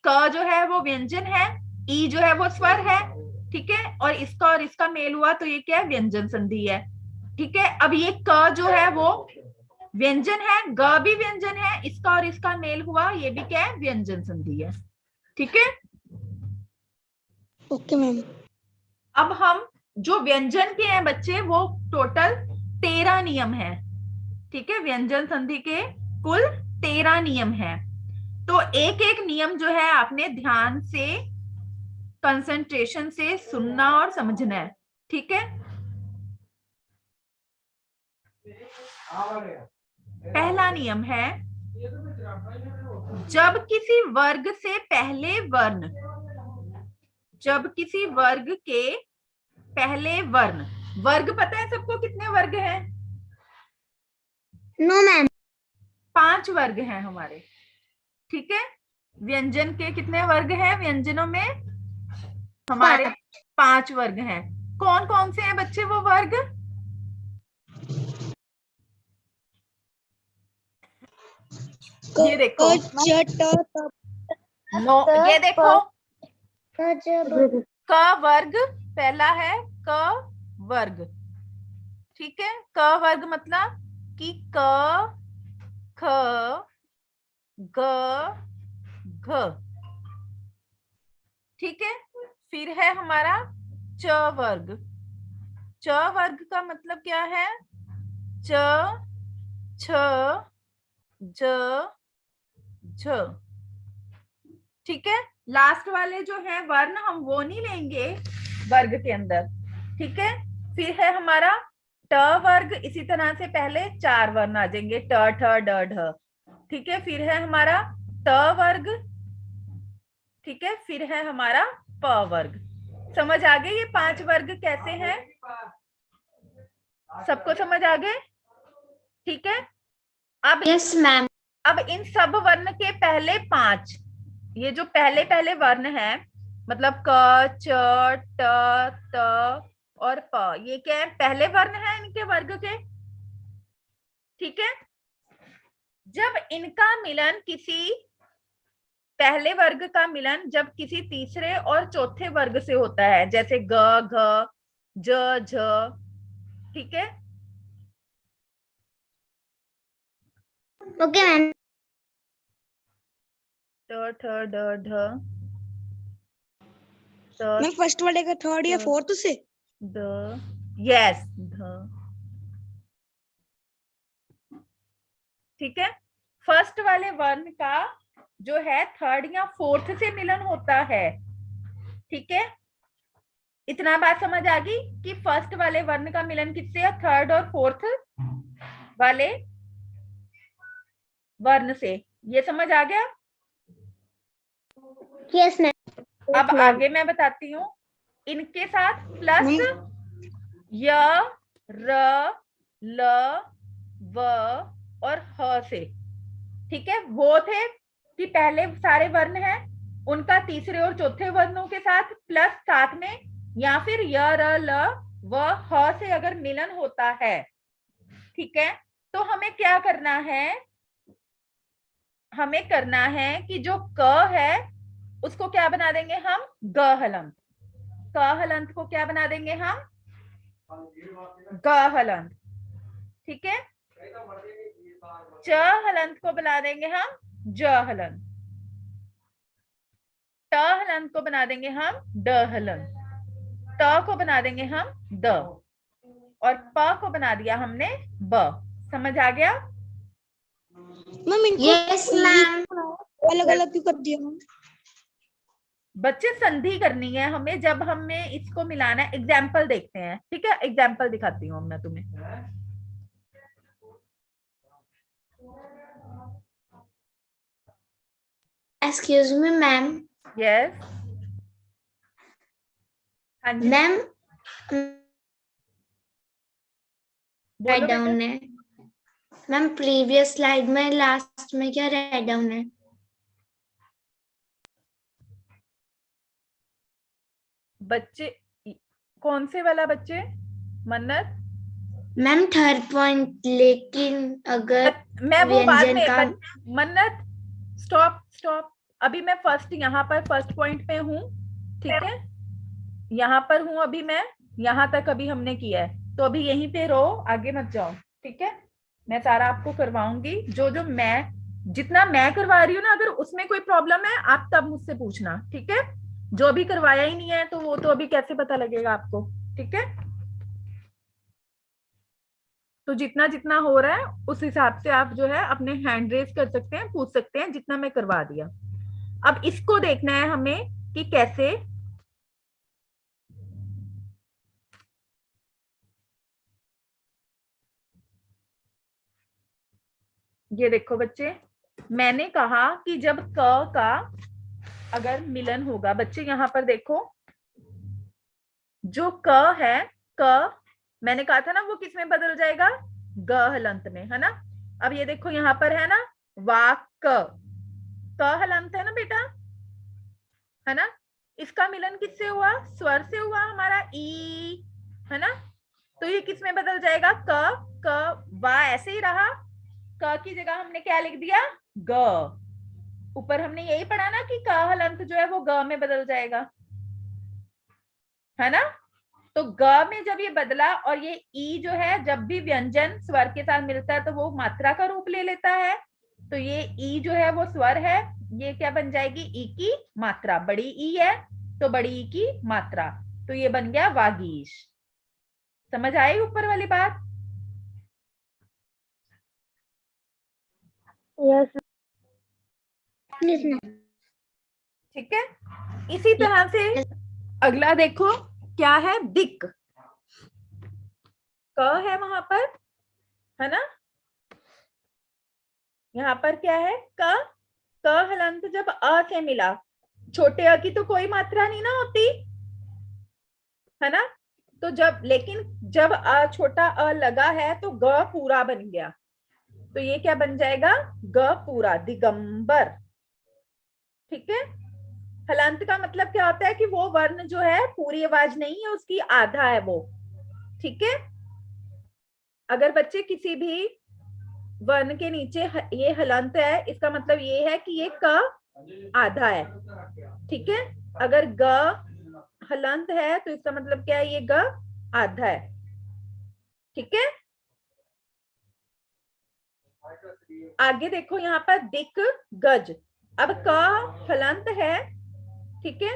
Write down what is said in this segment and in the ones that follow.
क जो है वो व्यंजन है, ई जो है वो स्वर है, ठीक है, और इसका मेल हुआ तो ये क्या है, व्यंजन संधि है, ठीक है। अब ये क जो है वो व्यंजन है, ग भी व्यंजन है, इसका और इसका मेल हुआ, ये भी क्या है, व्यंजन संधि है, ठीक है। Okay ma'am. अब हम जो व्यंजन के हैं बच्चे, वो टोटल 13 नियम है, ठीक है। व्यंजन संधि के कुल 13 नियम है। तो एक एक नियम जो है आपने ध्यान से, कंसंट्रेशन से सुनना और समझना है, ठीक है। पहला नियम है, जब किसी वर्ग से पहले वर्ण, जब किसी वर्ग के पहले वर्ण, वर्ग पता है सबको कितने वर्ग हैं? No ma'am. 5 वर्ग हैं हमारे, ठीक है। व्यंजन के कितने वर्ग हैं? व्यंजनों में हमारे 5 वर्ग हैं। कौन कौन से हैं बच्चे वो वर्ग? ये देखो, नो, ये देखो, क वर्ग पहला है, क वर्ग, ठीक है। क वर्ग मतलब कि क, ख, ग, घ, ठीक है। फिर है हमारा च वर्ग। च वर्ग का मतलब क्या है? च, छ, ज, झ, ठीक है। लास्ट वाले जो है वर्ण हम वो नहीं लेंगे वर्ग के अंदर, ठीक है। फिर है हमारा ट वर्ग, इसी तरह से पहले 4 वर्ण आ जाएंगे, ट, ठ, ड, ढ, ठीक है। फिर है हमारा त वर्ग, ठीक है। फिर है हमारा प वर्ग। समझ आ गए ये 5 वर्ग कैसे हैं? सबको समझ आ गए, ठीक है। अब यस मैम। अब इन सब वर्ण के पहले 5, ये जो पहले पहले वर्ण है, मतलब क, च, ट, त और प, ये क्या है? पहले वर्ण है इनके वर्ग के, ठीक है। जब इनका मिलन किसी पहले वर्ग का मिलन जब किसी तीसरे और चौथे वर्ग से होता है, जैसे ग, घ, ज, झ, ठीक है। Okay ma'am. ट, ठ, ड, ढ, त, मैं फर्स्ट वाले का थर्ड या फोर्थ से, द, यस, ध, ठीक है। फर्स्ट वाले वर्ण का जो है थर्ड या फोर्थ से मिलन होता है, ठीक है। इतना बात समझ आ गई कि फर्स्ट वाले वर्ण का मिलन किससे है? थर्ड और फोर्थ वाले वर्ण से। ये समझ आ गया? Yes ma'am. अब आगे मैं बताती हूँ, इनके साथ प्लस य, र, ल, व और ह से, ठीक है। वो थे कि पहले सारे वर्ण हैं, उनका तीसरे और चौथे वर्णों के साथ प्लस साथ में, या फिर य, र, ल, व, ह से अगर मिलन होता है, ठीक है, तो हमें क्या करना है? हमें करना है कि जो क है उसको क्या बना देंगे हम? ग हलंत। क हलंत को क्या बना देंगे हम? ग हलंत, ठीक है। च हलंत को बना देंगे हम ज हलंत। ट हलंत को बना देंगे हम ड हलंत। त को बना देंगे हम द, और प को बना दिया हमने ब। समझ आ गया? मैम इनको यस मैम। अलग अलग क्यों कर दिया मैम? बच्चे संधि करनी है हमें, जब हमें इसको मिलाना है। एग्जाम्पल देखते हैं, ठीक है। एग्जाम्पल दिखाती हूँ मैं तुम्हें। Excuse me ma'am. यस, हाँ जी मैम राइट बोलो बेटा। डाउन है मैम, प्रीवियस स्लाइड में लास्ट में क्या राइट डाउन है? बच्चे कौन से वाला बच्चे? मन्नत मैम थर्ड पॉइंट, लेकिन अगर मैं वो बाद व्यंजन में का मन्नत स्टॉप स्टॉप, अभी मैं यहाँ पर फर्स्ट पॉइंट पे हूँ, ठीक है, यहाँ पर हूँ अभी मैं, यहाँ तक अभी हमने किया है, तो अभी यहीं पे रहो, आगे मत जाओ, ठीक है। मैं सारा आपको करवाऊंगी, जो जो मैं जितना मैं करवा रही हूँ ना, अगर उसमें कोई प्रॉब्लम है आप तब मुझसे पूछना, ठीक है। जो अभी करवाया ही नहीं है तो वो तो अभी कैसे पता लगेगा आपको, ठीक है। तो जितना जितना हो रहा है उस हिसाब से आप जो है अपने हैंड रेज कर सकते हैं, पूछ सकते हैं, जितना मैं करवा दिया। अब इसको देखना है हमें कि कैसे, ये देखो बच्चे, मैंने कहा कि जब क का अगर मिलन होगा, बच्चे यहां पर देखो, जो क है, क मैंने कहा था ना वो किस में बदल जाएगा, ग हलंत में, है ना। अब ये देखो यहाँ पर है ना वाक, क हलंत है ना बेटा, है ना। इसका मिलन किससे हुआ, स्वर से हुआ, हमारा ई, है ना। तो ये किस में बदल जाएगा, क वा ऐसे ही रहा, क की जगह हमने क्या लिख दिया, ग। ऊपर हमने यही पढ़ा ना कि क हलंत जो है वो ग में बदल जाएगा, है ना। तो ग में जब ये बदला, और ये ई जो है जब भी व्यंजन स्वर के साथ मिलता है तो वो मात्रा का रूप ले लेता है, तो ये ई जो है वो स्वर है, ये क्या बन जाएगी, ई की मात्रा, बड़ी ई है तो बड़ी ई की मात्रा, तो ये बन गया वागीश। समझ आई ऊपर वाली बात? यस। ठीक है। इसी तरह से अगला देखो क्या है, दिक, क है वहां पर, है ना। यहाँ पर क्या है, क हलंत जब अ से मिला, छोटे अ की तो कोई मात्रा नहीं ना होती, है ना। तो जब, लेकिन जब अ छोटा अ लगा है तो ग पूरा बन गया, तो ये क्या बन जाएगा, ग पूरा, दिगंबर, ठीक है। हलंत का मतलब क्या होता है कि वो वर्ण जो है पूरी आवाज नहीं है, उसकी आधा है वो, ठीक है। अगर बच्चे किसी भी वर्ण के नीचे ये हलंत है, इसका मतलब ये है कि ये क आधा है, ठीक है। अगर ग हलंत है तो इसका मतलब क्या है, ये ग आधा है, ठीक है। आगे देखो यहाँ पर दिक, गज, अब क हलंत है, ठीक है।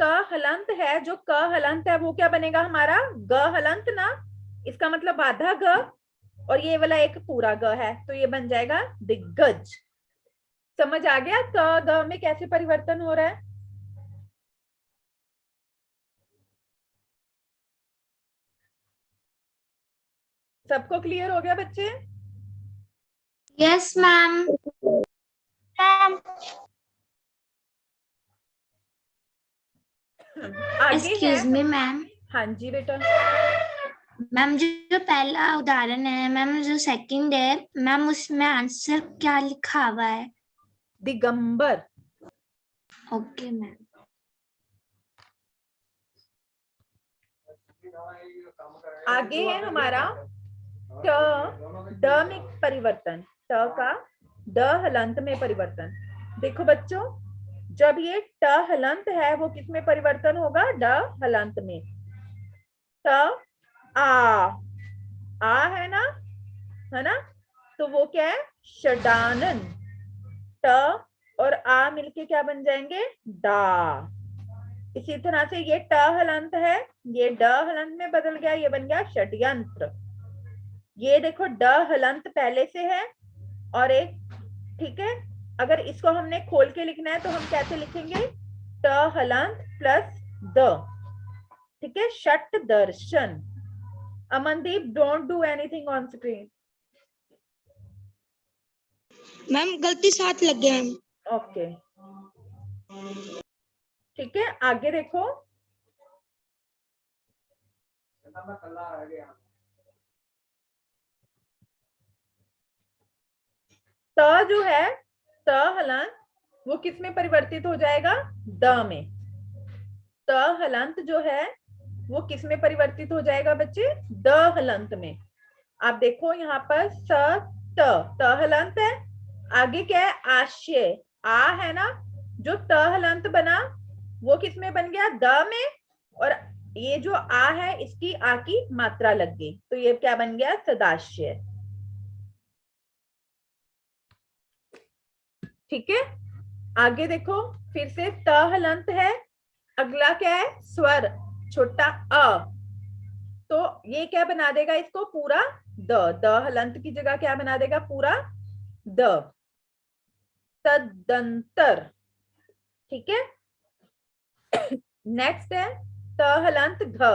क हलंत है, जो क हलंत है वो क्या बनेगा हमारा, ग हलंत ना, इसका मतलब आधा ग, और ये वाला एक पूरा ग है, तो ये बन जाएगा दिग्गज। समझ आ गया क ग में कैसे परिवर्तन हो रहा है? सबको क्लियर हो गया बच्चे? Yes ma'am. आगे एक्सक्यूज मी मैम। हाँ जी बेटा। मैम जो पहला उदाहरण है मैम, जो सेकंड है मैम, उसमें आंसर क्या लिखा हुआ है, दिगंबर। Okay ma'am. आगे है हमारा ट, ड में परिवर्तन, ट का ड हलंत में परिवर्तन। देखो बच्चों, जब ये ट हलंत है वो किस में परिवर्तन होगा, ड हलंत में। ट आ है ना, तो वो क्या है, षडानन। ट और आ मिलके क्या बन जाएंगे, डा। इसी तरह से ये ट हलंत है, ये ड हलंत में बदल गया, ये बन गया षड्यंत्र। ये देखो ड हलंत पहले से है और एक, ठीक है। अगर इसको हमने खोल के लिखना है तो हम कैसे लिखेंगे, ट हलंत प्लस द, ठीक है, षट दर्शन। Amandeep, don't do anything on screen. Ma'am गलती साथ लग गया है। ओके, ठीक है। आगे देखो, त जो है, त हलंत वो किस में परिवर्तित हो जाएगा, द में। त हलंत जो है वो किस में परिवर्तित हो जाएगा बच्चे, द हलंत में। आप देखो यहाँ पर स, त हलंत है, आगे क्या है, आशय, आ है ना, जो त हलंत बना वो किस में बन गया, द में, और ये जो आ है इसकी आ की मात्रा लग गई, तो ये क्या बन गया, सदाशय। ठीक है, आगे देखो, फिर से त हलंत है, अगला क्या है, स्वर छोटा अ, तो ये क्या बना देगा इसको पूरा द हलंत की जगह क्या बना देगा, पूरा द, तदंतर। ठीक है, नेक्स्ट है त हलंत घ,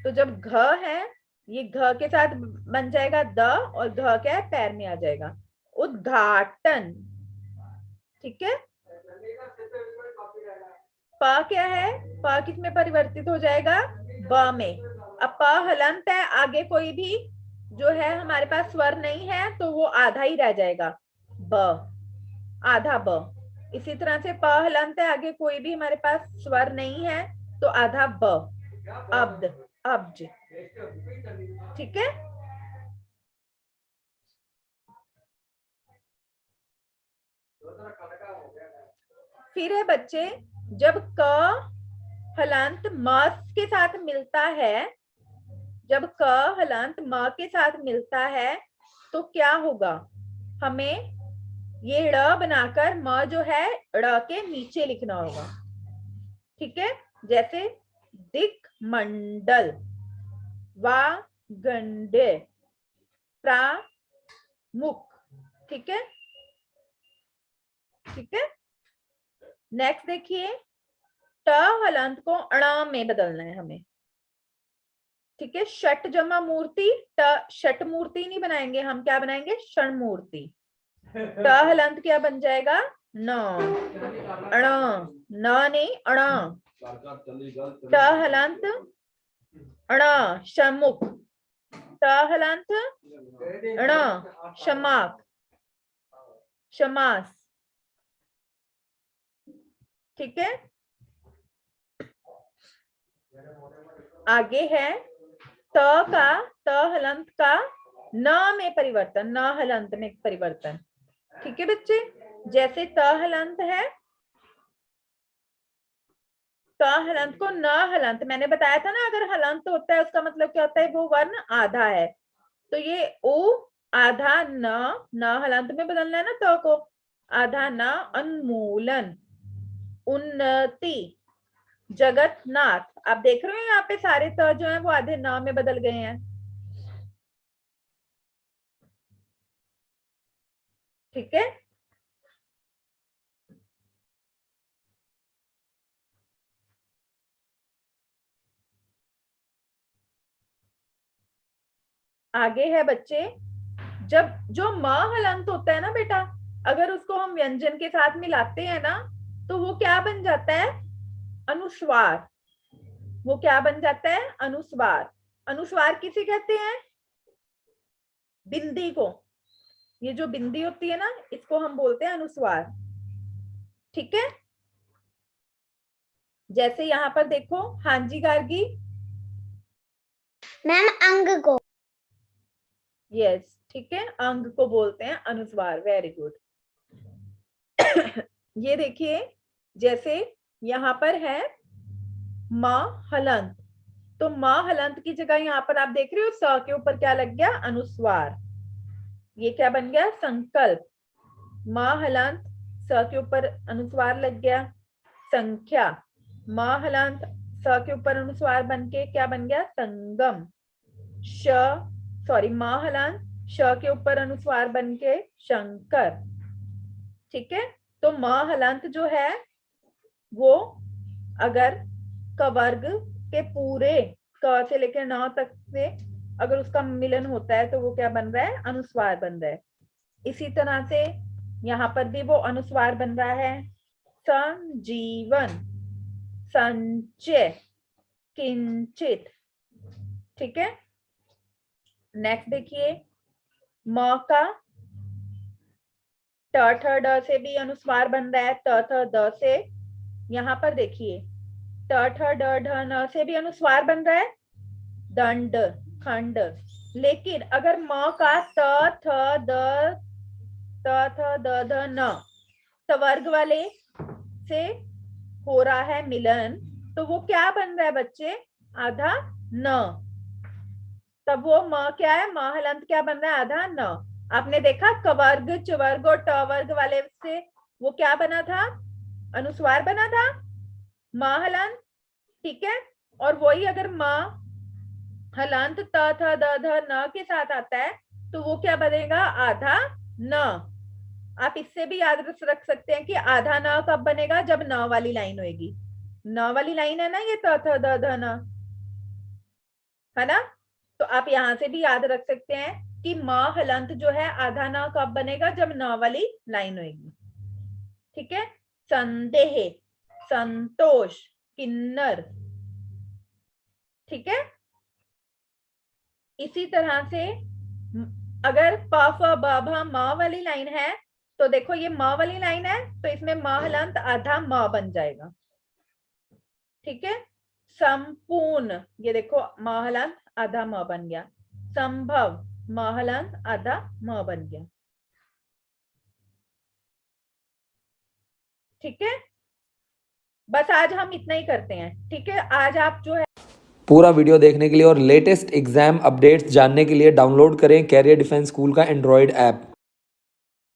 तो जब घ है ये घ के साथ बन जाएगा द, और घ क्या है, पैर में आ जाएगा, उद्घाटन। ठीक है, प क्या है, प किस में परिवर्तित हो जाएगा, ब में। अब प हलंत है, आगे कोई भी जो है हमारे पास स्वर नहीं है तो वो आधा ही रह जाएगा, ब, आधा ब। इसी तरह से प हलंत है, आगे कोई भी हमारे पास स्वर नहीं है तो आधा ब, अब्द, अब्ज। ठीक है, फिर है बच्चे, जब क हलंत म के साथ मिलता है, जब क हलंत म के साथ मिलता है तो क्या होगा, हमें ये ड़ बनाकर म जो है ड़ के नीचे लिखना होगा। ठीक है, जैसे दिक मंडल, वा गंडे, प्रामुख। ठीक है, ठीक है, नेक्स्ट देखिए, ट हलंत को अण में बदलना है हमें। ठीक है, षट जमा मूर्ति, षट मूर्ति नहीं बनाएंगे हम, क्या बनाएंगे, षण मूर्ति। ट हलंत क्या बन जाएगा, न, अण, न नहीं अण, ट हलंत अण, शमुख, ट हलंत अण, शमाक, शमास। ठीक है, आगे है त हलंत का न में परिवर्तन, न हलंत में परिवर्तन। ठीक है बच्चे, जैसे त हलंत है, त हलंत को न हलंत, मैंने बताया था ना अगर हलंत होता है उसका मतलब क्या होता है, वो वर्ण आधा है, तो ये उ आधा न हलंत में बदलना है ना त को, आधा न, उन्मूलन, उन्नति, जगतनाथ। आप देख रहे हो यहाँ पे सारे त जो है वो आधे न में बदल गए हैं। ठीक है, आगे है बच्चे, जब जो म हलंत होता है ना बेटा, अगर उसको हम व्यंजन के साथ मिलाते हैं ना तो वो क्या बन जाता है, अनुस्वार। वो क्या बन जाता है, अनुस्वार। अनुस्वार किसे कहते हैं, बिंदी को, ये जो बिंदी होती है ना इसको हम बोलते हैं अनुस्वार। ठीक है, जैसे यहाँ पर देखो, हाँ जी गार्गी, मैम अंग को, यस ठीक है, अंग को बोलते हैं अनुस्वार, वेरी गुड। ये देखिए, जैसे यहाँ पर है म हलंत, तो म हलंत की जगह यहाँ पर आप देख रहे हो स के ऊपर क्या लग गया, अनुस्वार। ये क्या बन गया, संकल्प। म हलंत, स के ऊपर अनुस्वार लग गया, संख्या। म हलंत, स के ऊपर अनुस्वार बन के क्या बन गया, संगम। म हलंत, श के ऊपर अनुस्वार बन के शंकर। ठीक है, तो म हलंत जो है वो अगर कवर्ग के पूरे क से लेकर न तक से अगर उसका मिलन होता है तो वो क्या बन रहा है, अनुस्वार बन रहा है। इसी तरह से यहाँ पर भी वो अनुस्वार बन रहा है, संजीवन, संचय, किंचित। ठीक है, नेक्स्ट देखिए, म का ट ठ ड से भी अनुस्वार बन रहा है, त थ द से। यहाँ पर देखिए, ट ठ ड ढ न से भी अनुस्वार बन रहा है, दंड, खंड। लेकिन अगर म का त थ द ध न, तो वर्ग वाले से हो रहा है मिलन, तो वो क्या बन रहा है बच्चे? आधा न। तब वो म क्या है? म हलंत क्या बन रहा है? आधा न। आपने देखा कवर्ग, चवर्ग और टवर्ग वाले से वो क्या बना था? अनुस्वार बना था, म हलंत। ठीक है, और वही अगर म हलंत त थ द ध न के साथ आता है तो वो क्या बनेगा? आधा न। आप इससे भी याद रख सकते हैं कि आधा न कब बनेगा? जब न वाली लाइन होगी। न वाली लाइन है ना ये, त थ द ध न, है ना? तो आप यहां से भी याद रख सकते हैं कि म हलंत जो है आधा न कब बनेगा? जब न वाली लाइन होगी। ठीक है, संदेह, संतोष, किन्नर। ठीक है, इसी तरह से अगर प फ ब भ म वाली लाइन है तो देखो ये म वाली लाइन है तो इसमें म हलंत आधा म बन जाएगा। ठीक है, संपूर्ण, ये देखो म हलंत आधा म बन गया। संभव, म हलंत आधा म बन गया। ठीक है, बस आज हम इतना ही करते हैं। ठीक है, आज आप जो है पूरा वीडियो देखने के लिए और लेटेस्ट एग्जाम अपडेट्स जानने के लिए डाउनलोड करें कैरियर डिफेंस स्कूल का एंड्रॉयड ऐप।